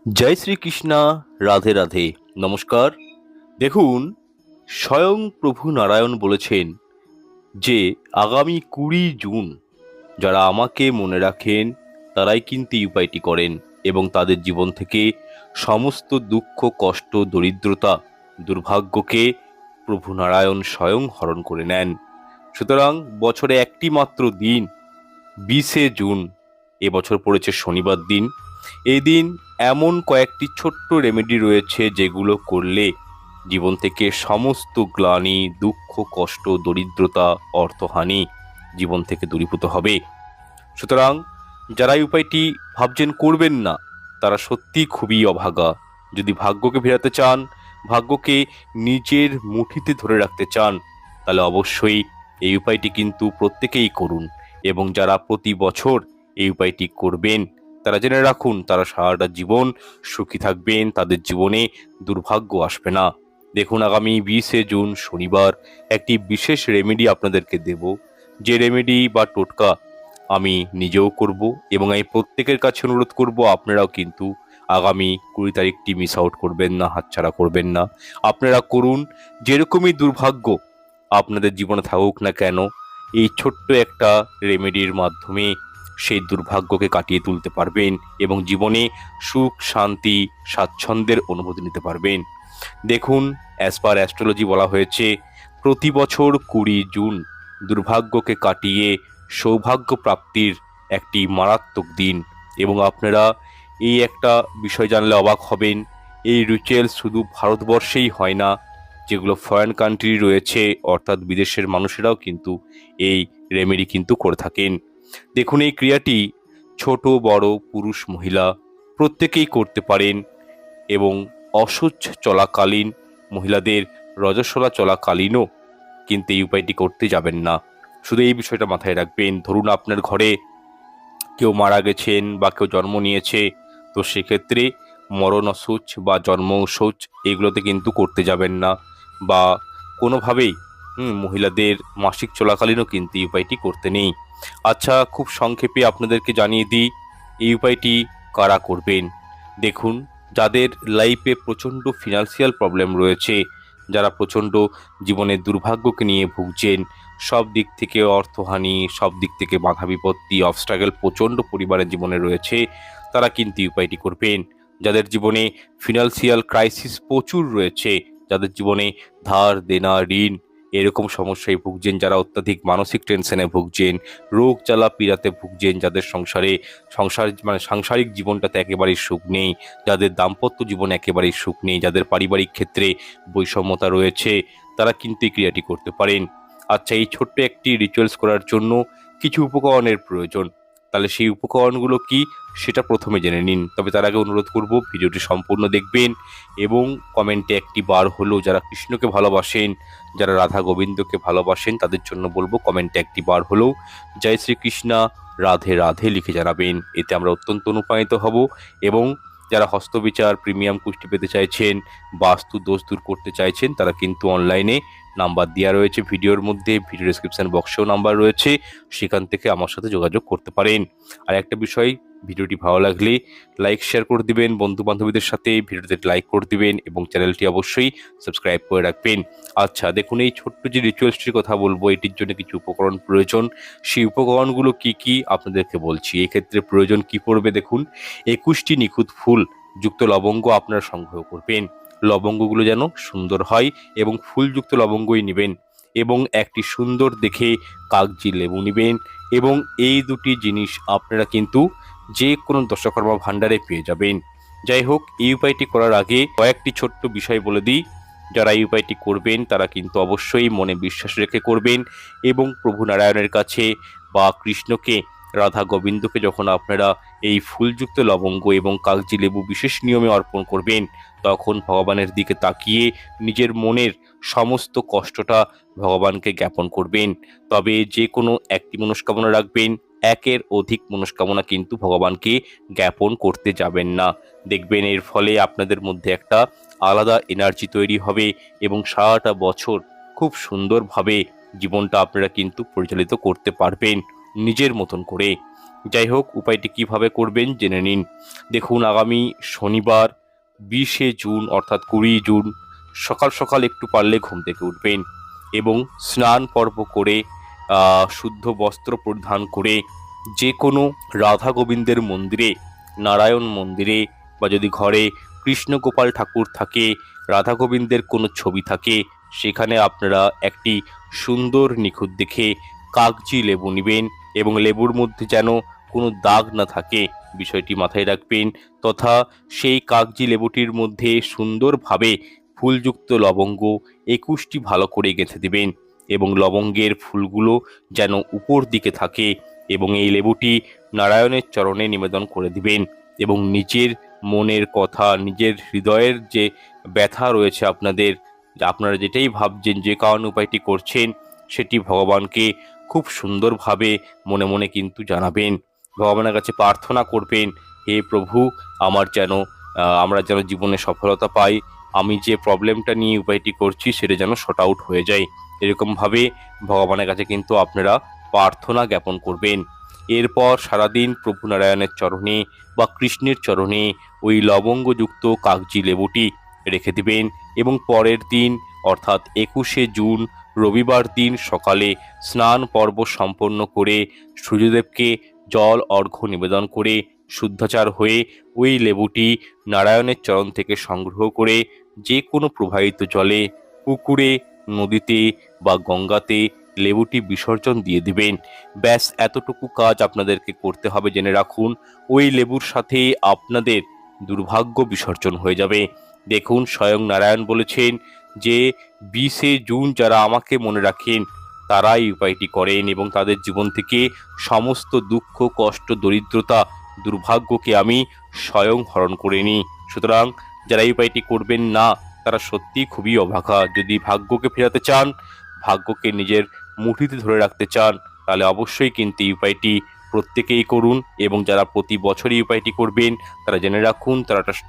জয় শ্রীকৃষ্ণা। রাধে রাধে। নমস্কার। দেখুন, স্বয়ং প্রভু নারায়ণ বলেছেন যে আগামী 20 জুন যারা আমাকে মনে রাখেন তারাই কিন্তু এই উপায়টি করেন এবং তাদের জীবন থেকে সমস্ত দুঃখ, কষ্ট, দরিদ্রতা, দুর্ভাগ্যকে প্রভু নারায়ণ স্বয়ং হরণ করে নেন। সুতরাং বছরে একটি মাত্র দিন, 20শে জুন, এবছর পড়েছে শনিবার দিন। এই দিন এমন কয়েকটি ছোট্ট রেমেডি রয়েছে যেগুলো করলে জীবন থেকে সমস্ত গ্লানি, দুঃখ, কষ্ট, দরিদ্রতা, অর্থহানি জীবন থেকে দূরীভূত হবে। সুতরাং যারা এই উপায়টি ভাবছেন করবেন না, তারা সত্যি খুবই অভাগা। যদি ভাগ্যকে ফেরাতে চান, ভাগ্যকে নিজের মুঠিতে ধরে রাখতে চান, তাহলে অবশ্যই এই উপায়টি কিন্তু প্রত্যেকেই করুন। এবং যারা প্রতি বছর এই উপায়টি করবেন, তারা জেনে রাখুন তারা সারাটা জীবন সুখী থাকবেন, তাদের জীবনে দুর্ভাগ্য আসবে না। দেখুন, আগামী 20শে জুন শনিবার একটি বিশেষ রেমেডি আপনাদেরকে দেব, যে রেমেডি বা টোটকা আমি নিজেও করব এবং আমি প্রত্যেকের কাছে অনুরোধ করব আপনারাও কিন্তু আগামী 20 তারিখটি মিস আউট করবেন না, হাতছাড়া করবেন না। আপনারা করুন। যেরকমই দুর্ভাগ্য আপনাদের জীবনে থাকুক না কেন, এই ছোট্ট একটা রেমেডির মাধ্যমে সেই দুর্ভাগ্যকে কাটিয়ে তুলতে পারবেন এবং জীবনে সুখ, শান্তি, স্বাচ্ছন্দ্যের অনুভূতি নিতে পারবেন। দেখুন, অ্যাজ পার অ্যাস্ট্রোলজি বলা হয়েছে প্রতি বছর 20 জুন দুর্ভাগ্যকে কাটিয়ে সৌভাগ্য প্রাপ্তির একটি মারাত্মক দিন। এবং আপনারা এই একটা বিষয় জানলে অবাক হবেন, এই রিচুয়াল শুধু ভারতবর্ষেই হয় না, যেগুলো ফরেন কান্ট্রি রয়েছে অর্থাৎ বিদেশের মানুষেরাও কিন্তু এই রেমেডি কিন্তু করে থাকেন। দেখুন, এই ক্রিয়াটি ছোট বড়, পুরুষ মহিলা প্রত্যেকেই করতে পারেন এবং অসহ্য চলাকালীন, মহিলাদের রজস্বলা চলাকালীনও কিন্তু এই উপায়টি করতে যাবেন না। শুধু এই বিষয়টা মাথায় রাখবেন, ধরুন আপনার ঘরে কেউ মারা গেছেন বা কেউ জন্ম নিয়েছে, তো সেক্ষেত্রে মরণ অসুচ বা জন্ম অসুচ এগুলোতে কিন্তু করতে যাবেন না। বা কোনোভাবেই মহিলাদের মাসিক চলাকালীনও কিন্তু এই উপায়টি করতে নেই। আচ্ছা, খুব সংক্ষেপে আপনাদেরকে জানিয়ে দিই এই উপায়টি কারা করবেন। দেখুন, যাদের লাইফে প্রচণ্ড ফিনান্সিয়াল প্রবলেম রয়েছে, যারা প্রচণ্ড জীবনের দুর্ভাগ্যকে নিয়ে ভুগছেন, সব দিক থেকে অর্থহানি, সব দিক থেকে বাধা বিপত্তি, অবস্ট্রাগল প্রচণ্ড পরিবারের জীবনে রয়েছে, তারা কিন্তু এই উপায়টি করবেন। যাদের জীবনে ফিনান্সিয়াল ক্রাইসিস প্রচুর রয়েছে, যাদের জীবনে ধার দেনা, ঋণ এরকম সমস্যায় ভুগছেন, যারা অত্যাধিক মানসিক টেনশনে ভুগছেন, রোগ জ্বালা পীড়াতে ভুগছেন, যাদের সাংসারিক জীবনটাতে একেবারেই সুখ নেই, যাদের দাম্পত্য জীবন একেবারেই সুখ নেই, যাদের পারিবারিক ক্ষেত্রে বৈষম্যতা রয়েছে, তারা কিন্তু এই ক্রিয়াটি করতে পারেন। আচ্ছা, এই ছোট্ট একটি রিচুয়ালস করার জন্য কিছু উপকরণের প্রয়োজন। তাহলে সেই উপকরণগুলো কি সেটা প্রথমে জেনে নিন। তবে তার আগে অনুরোধ করব ভিডিওটি সম্পূর্ণ দেখবেন এবং কমেন্টে একটি বার হলেও, যারা কৃষ্ণকে ভালোবাসেন, যারা রাধা গোবিন্দকে ভালোবাসেন, তাদের জন্য বলবো কমেন্টে একটি বার হলেও জয় শ্রীকৃষ্ণা, রাধে রাধে লিখে জানাবেন। এতে আমরা অত্যন্ত অনুপ্রাণিত হব। এবং যারা হস্তবিচার, প্রিমিয়াম কুষ্টি পেতে চাইছেন, বাস্তু দোষ দূর করতে চাইছেন, তারা কিন্তু অনলাইনে নাম্বার দেওয়া রয়েছে ভিডিওর মধ্যে, ভিডিও ডেসক্রিপশন বক্সেও নাম্বার রয়েছে, সেখান থেকে আমার সাথে যোগাযোগ করতে পারেন। আর একটা বিষয়, ভিডিওটি ভালো লাগলে লাইক শেয়ার করে দিবেন বন্ধু বান্ধবীদের সাথে, ভিডিওতে লাইক করে দিবেন এবং চ্যানেলটি অবশ্যই সাবস্ক্রাইব করে রাখবেন। আচ্ছা, দেখুন, এই ছোট্ট যে রিচুয়ালসটির কথা বলবো, এটির জন্য কিছু উপকরণ প্রয়োজন। সেই উপকরণগুলো কি কি আপনাদেরকে বলছি। এক্ষেত্রে প্রয়োজন কি পড়বে, দেখুন, 21টি নিখুঁত ফুল যুক্ত লবঙ্গ আপনারা সংগ্রহ করবেন। লবঙ্গগুলো যেন সুন্দর হয় এবং ফুলযুক্ত লবঙ্গই নেবেন। এবং একটি সুন্দর দেখে কাগজি লেবু নেবেন। এবং এই দুটি জিনিস আপনারা কিন্তু যে কোনো দশকর্মা ভাণ্ডারে পেয়ে যাবেন। যাই হোক, এই উপায়টি করার আগে কয়েকটি ছোট্ট বিষয় বলে দিই। যারা এই উপায়টি করবেন তারা কিন্তু অবশ্যই মনে বিশ্বাস রেখে করবেন এবং প্রভু নারায়ণের কাছে বা কৃষ্ণকে, রাধা গোবিন্দকে যখন আপনারা এই ফুলযুক্ত লবঙ্গ এবং কাগজি লেবু বিশেষ নিয়মে অর্পণ করবেন, তখন ভগবানের দিকে তাকিয়ে নিজের মনের সমস্ত কষ্টটা ভগবানকে জ্ঞাপন করবেন। তবে যে কোনো একটি মনস্কামনা রাখবেন, একের অধিক মনস্কামনা কিন্তু ভগবানকে জ্ঞাপন করতে যাবেন না। দেখবেন এর ফলে আপনাদের মধ্যে একটা আলাদা এনার্জি তৈরি হবে এবং সারাটা বছর খুব সুন্দরভাবে জীবনটা আপনারা কিন্তু পরিচালিত করতে পারবেন নিজের মতন করে। যাই হোক, উপায়টি কিভাবে করবেন জেনে নিন। দেখুন, আগামী শনিবার 20শে জুন অর্থাৎ 20 জুন সকাল সকাল একটু পারলে ঘুম থেকে উঠবেন এবং স্নান পর্ব করে শুদ্ধ বস্ত্র পরিধান করে যে কোনো রাধা গোবিন্দের মন্দিরে, নারায়ণ মন্দিরে, বা যদি ঘরে কৃষ্ণ গোপাল ঠাকুর থাকে, রাধা গোবিন্দের কোনো ছবি থাকে, সেখানে আপনারা একটি সুন্দর নিখুঁত দেখে কাগজি লেবু নেবেন এবং লেবুর মধ্যে যেন কোনো দাগ না থাকে, বিষয়টি মাথায় রাখবেন। তথা সেই কাগজি লেবুটির মধ্যে সুন্দরভাবে ফুলযুক্ত লবঙ্গ 21টি ভালো করে গেঁথে দেবেন এবং লবঙ্গের ফুলগুলো যেন উপর দিকে থাকে এবং এই লেবুটি নারায়ণের চরণে নিবেদন করে দিবেন এবং নিজের মনের কথা, নিজের হৃদয়ের যে ব্যথা রয়েছে আপনাদের, আপনারা যেটাই ভাবছেন, যে কারণ উপায়টি করছেন, সেটি ভগবানকে খুব সুন্দরভাবে মনে মনে কিন্তু জানাবেন। ভগবানের কাছে প্রার্থনা করবেন, হে প্রভু, আমরা যেন জীবনে সফলতা পাই, আমি যে প্রবলেমটা নিয়ে উপায়টি করছি সেটা যেন শর্ট আউট হয়ে যায়, এরকমভাবে ভগবানের কাছে কিন্তু আপনারা প্রার্থনা জ্ঞাপন করবেন। এরপর সারাদিন প্রভু নারায়ণের চরণে বা কৃষ্ণের চরণে ওই লবঙ্গযুক্ত কাগজি লেবুটি রেখে দিবেন এবং পরের দিন অর্থাৎ 21শে জুন রবিবার দিন সকালে স্নান পর্ব সম্পন্ন করে সূর্যদেবকে জল অর্ঘ্য নিবেদন করে শুদ্ধাচার হয়ে ওই লেবুটি নারায়ণের চরণ থেকে সংগ্রহ করে যে কোনো প্রবাহিত জলে, পুকুরে, নদীতে বা গঙ্গাতে লেবুটি বিসর্জন দিয়ে দিবেন। ব্যাস এতটুকু কাজ আপনাদেরকে করতে হবে, জেনে রাখুন। ওই লেবুর সাথে আপনাদের দুর্ভাগ্য বিসর্জন হয়ে যাবে। দেখুন, স্বয়ং নারায়ণ বলেছেন যে 20শে জুন যারা আমাকে মনে রাখেন তারাই উপায়টি করেন এবং তাদের জীবন থেকে সমস্ত দুঃখ, কষ্ট, দরিদ্রতা, দুর্ভাগ্যকে আমি স্বয়ং হরণ করে নিই। সুতরাং যারা এই উপায়টি করবেন না তারা সত্যিই খুবই অভাগা। যদি ভাগ্যকে ফেরাতে চান, ভাগ্যকে নিজের মুঠিতে ধরে রাখতে চান, তাহলে অবশ্যই কিন্তু এই উপায়টি প্রত্যেকেই করুন এবং যারা প্রতি বছর এই উপায়টি করবেন তারা জেনে রাখুন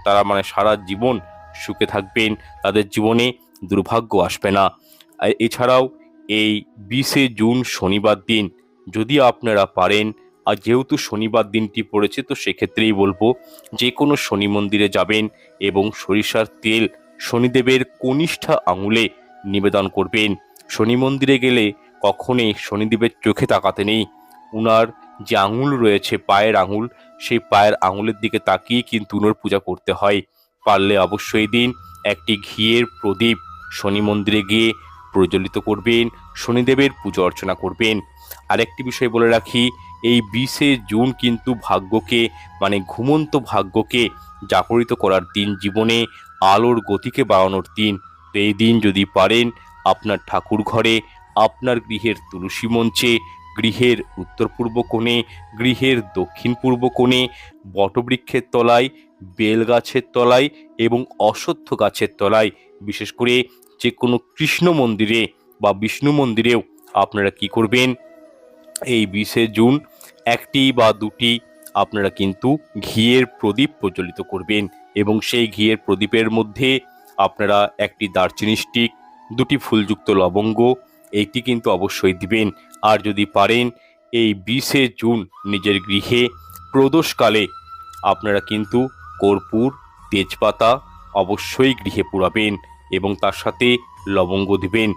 তারা মানে সারা জীবন সুখে থাকবেন, তাদের জীবনে দুর্ভাগ্য আসবে না। এছাড়াও এই 20শে জুন শনিবার দিন যদি আপনারা পারেন, আর যেহেতু শনিবার দিনটি পড়েছে তো সেক্ষেত্রেই বলবো, যে কোনো শনি মন্দিরে যাবেন এবং সরিষার তেল শনিদেবের কনিষ্ঠা আঙুলে নিবেদন করবেন। শনি মন্দিরে গেলে কখনোই শনিদেবের চোখে তাকাতে নেই, উনার যে আঙুল রয়েছে পায়ের আঙুল, সেই পায়ের আঙুলের দিকে তাকিয়ে কিন্তু উনার পূজা করতে হয়। পারলে অবশ্যই দিন একটি ঘিয়ের প্রদীপ শনি মন্দিরে গিয়ে প্রজ্বলিত করবেন, শনিদেবের পুজো অর্চনা করবেন। আরেকটি বিষয় বলে রাখি, এই 20শে জুন কিন্তু ভাগ্যকে মানে ঘুমন্ত ভাগ্যকে জাগরিত করার দিন, জীবনে আলোর গতিকে বাড়ানোর দিন। তো এই দিন যদি পারেন আপনার ঠাকুর ঘরে, আপনার গৃহের তুলসী মঞ্চে, গৃহের উত্তর পূর্ব কোণে, গৃহের দক্ষিণ পূর্ব কোণে, বটবৃক্ষের তলায়, বেল গাছের তলায় এবং অশ্বত্থ গাছের তলায়, বিশেষ করে যে কোনো কৃষ্ণ মন্দিরে বা বিষ্ণু মন্দিরেও আপনারা কি করবেন, এই 20শে জুন একটি বা দুটি আপনারা কিন্তু ঘিয়ের প্রদীপ প্রজ্বলিত করবেন এবং সেই ঘিয়ের প্রদীপের মধ্যে আপনারা একটি দারচিনি স্টিক, দুটি ফুলযুক্ত লবঙ্গ এইটি কিন্তু অবশ্যই দিবেন। আর যদি পারেন এই 20শে জুন নিজের গৃহে প্রদোষকালে আপনারা কিন্তু কর্পূর, তেজপাতা অবশ্যই গৃহে পোড়াবেন এবং তার সাথে লবঙ্গ দিবেন।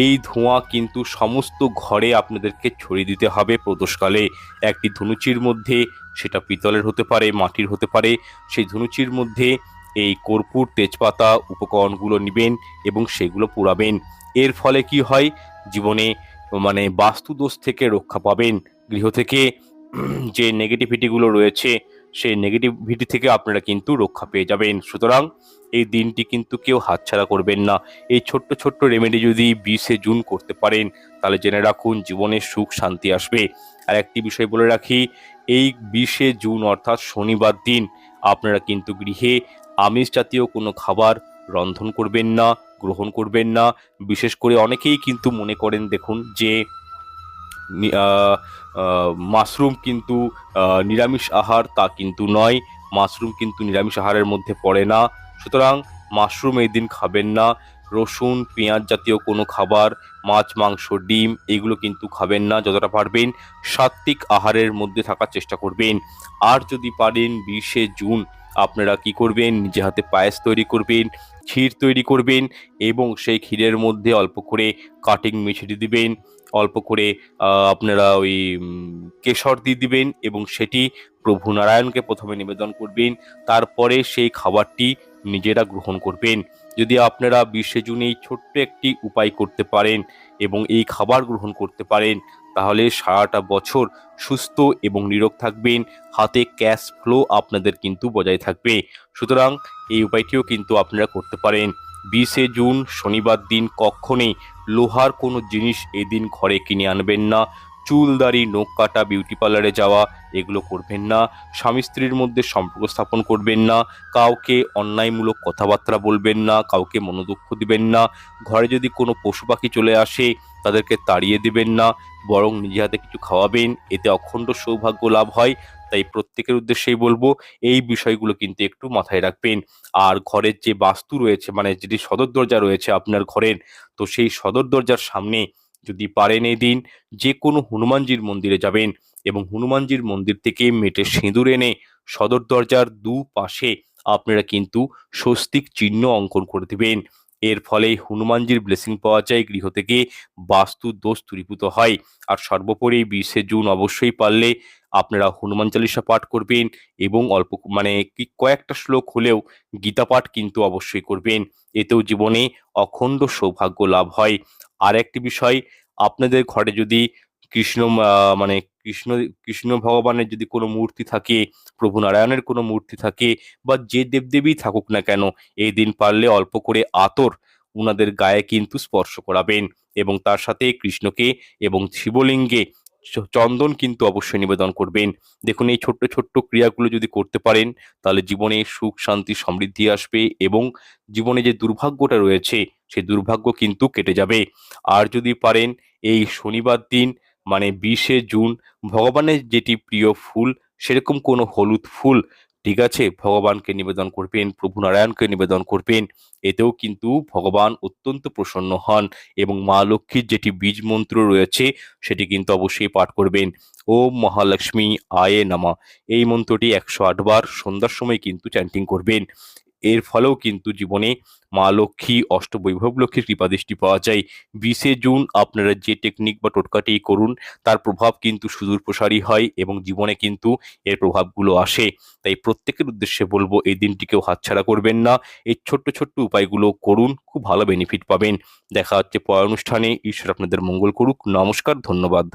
এই ধোঁয়া কিন্তু সমস্ত ঘরে আপনাদেরকে ছড়িয়ে দিতে হবে প্রদোষকালে। একটি ধুনুচির মধ্যে, সেটা পিতলের হতে পারে, মাটির হতে পারে, সেই ধুনুচির মধ্যে এই কর্পূর, তেজপাতা উপকরণগুলো নেবেন এবং সেগুলো পোড়াবেন। এর ফলে কি হয়, জীবনে মানে বাস্তুদোষ থেকে রক্ষা পাবেন। গৃহ থেকে যে নেগেটিভিটিগুলো রয়েছে সেই নেগেটিভিটি থেকে আপনারা কিন্তু রক্ষা পেয়ে যাবেন। সুতরাং এই দিনটি কিন্তু কেউ হাতছাড়া করবেন না। এই ছোট্ট ছোট্ট রেমেডি যদি 20শে জুন করতে পারেন তাহলে জেনে রাখুন জীবনে সুখ শান্তি আসবে। আর একটি বিষয় বলে রাখি, এই 20শে জুন অর্থাৎ শনিবার দিন আপনারা কিন্তু গৃহে আমিষ জাতীয় কোনো খাবার রন্ধন করবেন না, গ্রহণ করবেন না। বিশেষ করে অনেকেই কিন্তু মনে করেন, দেখুন, যে মাশরুম কিন্তু নিরামিষ আহার, তা কিন্তু নয়। মাশরুম কিন্তু নিরামিষ আহারের মধ্যে পড়ে না। সুতরাং মাশরুম এই দিন খাবেন না। রসুন পেঁয়াজ জাতীয় কোনো খাবার, মাছ মাংস ডিম এগুলো কিন্তু খাবেন না। যতটা পারবেন সাত্ত্বিক আহারের মধ্যে থাকার চেষ্টা করবেন। আর যদি পারেন 20শে জুন আপনারা কি করবেন, নিজে হাতে পায়েস তৈরি করবেন, ক্ষীর তৈরি করবেন এবং সেই ক্ষীরের মধ্যে অল্প করে কাটিং মিছরি দিবেন, অল্প করে আপনারা ওই কেশর দিয়ে দিবেন এবং সেটি প্রভু নারায়ণকে প্রথমে নিবেদন করবেন। তারপরে সেই খাবারটি নিজেরা গ্রহণ করবেন। যদি আপনারা 20শে জুন এই ছোট্ট একটি উপায় করতে পারেন এবং এই খাবার গ্রহণ করতে পারেন, তাহলে সারাটা বছর সুস্থ এবং নিরোগ থাকবেন। হাতে ক্যাশ ফ্লো আপনাদের কিন্তু বজায় থাকবে। সুতরাং এই উপায়টিও কিন্তু আপনারা করতে পারেন। 20শে জুন শনিবার দিন কখনোই লোহার কোনো জিনিস এদিন ঘরে কিনে আনবেন না। চুল দাড়ি নখ কাটা বিউটি পার্লারে যাওয়া এগুলো করবেন না। স্বামী স্ত্রীর মধ্যে সম্পর্ক স্থাপন করবেন না। কাউকে অন্যায়মূলক কথাবার্তা বলবেন না, কাউকে মনোদুঃখ দিবেন না। ঘরে যদি কোনো পশু পাখি চলে আসে তাদেরকে তাড়িয়ে দিবেন না, বরং নিজে হাতে কিছু খাওয়াবেন। এতে অখণ্ড সৌভাগ্য লাভ হয়। তাই প্রত্যেকের উদ্দেশ্যেই বলবো এই বিষয়গুলো কিন্তু একটু মাথায় রাখবেন। আর ঘরের যে বাস্তু রয়েছে, মানে যেটি সদর দরজা রয়েছে আপনার ঘরের, তো সেই সদর দরজার সামনে যদি পারেন এই দিন যে কোনো হনুমানজির মন্দিরে যাবেন এবং হনুমানজির মন্দির থেকে মেটে সিঁদুর এনে সদর দরজার দুপাশে আপনারা কিন্তু স্বস্তিক চিহ্ন অঙ্কন করে দিবেন। এর ফলে হনুমানজির ব্লেসিং পাওয়া যায়, গৃহ থেকে বাস্তু দোষ দূরীভূত হয়। আর সর্বোপরি 20শে জুন অবশ্যই পারলে আপনারা হনুমান চালিসা পাঠ করবেন এবং অল্প মানে কয়েকটা শ্লোক হলেও গীতা পাঠ কিন্তু অবশ্যই করবেন। এতেও জীবনে অখণ্ড সৌভাগ্য লাভ হয়। আর একটি বিষয়, আপনাদের ঘরে যদি কৃষ্ণ মানে কৃষ্ণ কৃষ্ণ ভগবানের যদি কোনো মূর্তি থাকে, প্রভু নারায়ণের কোনো মূর্তি থাকে বা যে দেবদেবী থাকুক না কেন, এই দিন পারলে অল্প করে আতর উনাদের গায়ে কিন্তু স্পর্শ করাবেন এবং তার সাথে কৃষ্ণকে এবং শিবলিঙ্গে চন্দন কিন্তু অবশ্যই নিবেদন করবেন। দেখুন এই ছোট্ট ছোট্ট ক্রিয়াগুলো যদি করতে পারেন তাহলে জীবনে সুখ শান্তি সমৃদ্ধি আসবে এবং জীবনে যে দুর্ভাগ্যটা রয়েছে সেই দুর্ভাগ্য কিন্তু কেটে যাবে। আর যদি পারেন এই শনিবার দিন মানে 20শে জুন ভগবানের যেটি প্রিয় ফুল সেরকম কোনো হলুদ ফুল, ঠিক আছে, ভগবানকে নিবেদন করবেন, প্রভু নারায়ণকে নিবেদন করবেন। এতেও কিন্তু ভগবান অত্যন্ত প্রসন্ন হন এবং মা লক্ষ্মীর যেটি বীজ মন্ত্র রয়েছে সেটি কিন্তু অবশ্যই পাঠ করবেন। ওম মহালক্ষ্মী আয়ে নমঃ, এই মন্ত্রটি 108 বার সন্ধ্যার সময় কিন্তু চ্যান্টিং করবেন। এর ফলেও কিন্তু জীবনে মা লক্ষ্মী অষ্টবৈভব লক্ষ্মীর কৃপাদৃষ্টি পাওয়া যায়। 20শে জুন আপনারা যে টেকনিক বা টোটকাটি করুন তার প্রভাব কিন্তু সুদূর প্রসারী হয় এবং জীবনে কিন্তু এর প্রভাবগুলো আসে। তাই প্রত্যেকের উদ্দেশ্যে বলবো এই দিনটিকেও হাতছাড়া করবেন না। এই ছোট্ট ছোট্ট উপায়গুলো করুন, খুব ভালো বেনিফিট পাবেন। দেখা হচ্ছে পরের অনুষ্ঠানে। ঈশ্বর আপনাদের মঙ্গল করুক। নমস্কার, ধন্যবাদ।